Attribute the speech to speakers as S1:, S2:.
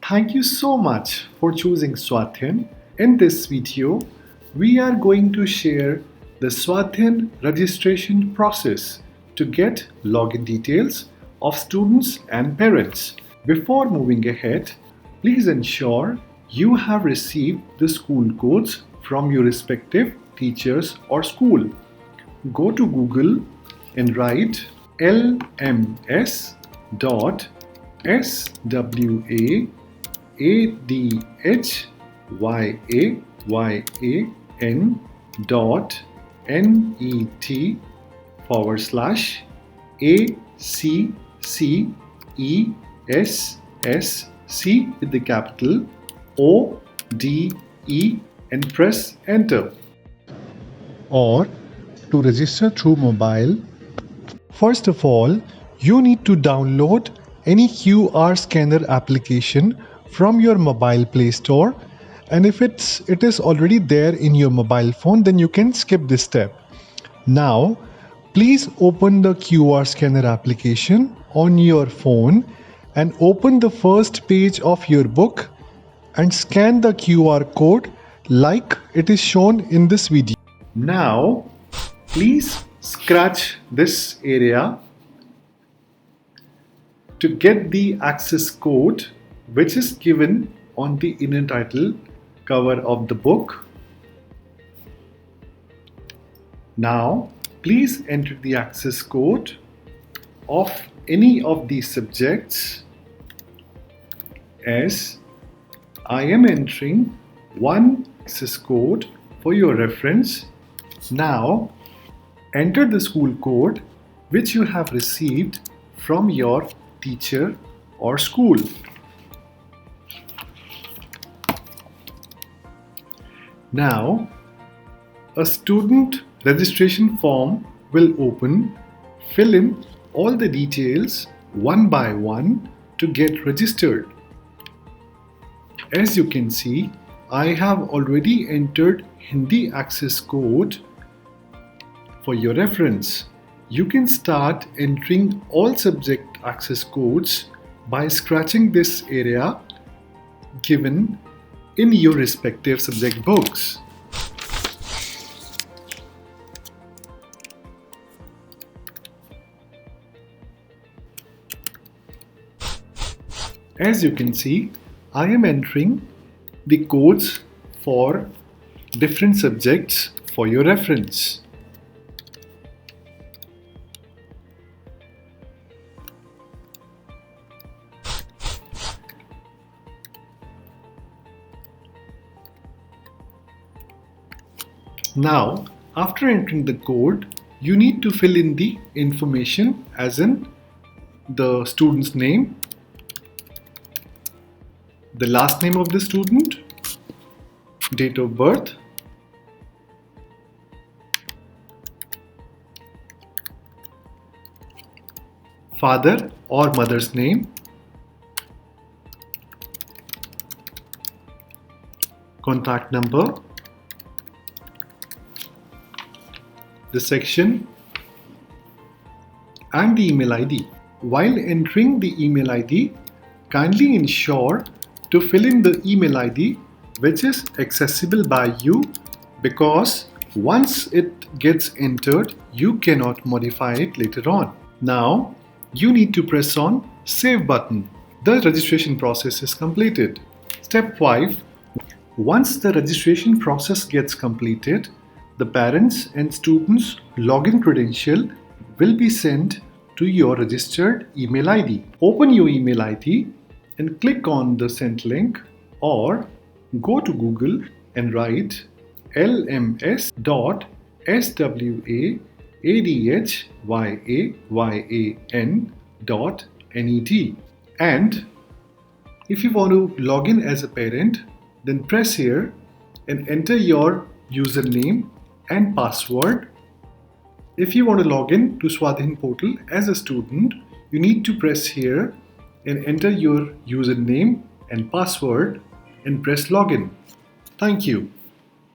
S1: Thank you so much for choosing Swa Adhyayan. In this video, we are going to share the Swa Adhyayan registration process to get login details of students and parents. Before moving ahead, please ensure you have received the school codes from your respective teachers or school. Go to Google and write lms.swaadhyayan.net/ACCESSC with the capital ODE and press enter. Or to register through mobile, first of all, you need to download any QR scanner application from your mobile Play Store, and if it is already there in your mobile phone, then you can skip this step. Now, please open the QR scanner application on your phone and open the first page of your book and scan the QR code like it is shown in this video. Now, please scratch this area to get the access code which is given on the inner title cover of the book. Now, please enter the access code of any of these subjects, as I am entering one access code for your reference. Now, enter the school code which you have received from your teacher or school. Now, a student registration form will open. Fill in all the details one by one to get registered. As you can see, I have already entered Hindi access code. For your reference, you can start entering all subject access codes by scratching this area given in your respective subject books. As you can see, I am entering the codes for different subjects for your reference. Now, after entering the code, you need to fill in the information, as in the student's name, the last name of the student, date of birth, father or mother's name, contact number, the section, and the email ID. While entering the email ID, kindly ensure to fill in the email ID which is accessible by you, because once it gets entered, you cannot modify it later on. Now, you need to press on Save button. The registration process is completed. Step 5. Once the registration process gets completed, the parents and students' login credential will be sent to your registered email ID. Open your email ID and click on the send link, or go to Google and write lms.swaadhyayan.net. And if you want to log in as a parent, then press here and enter your username and password. If you want to log in to Swa Adhyayan portal as a student, you need to press here and enter your username and password and press login. Thank you.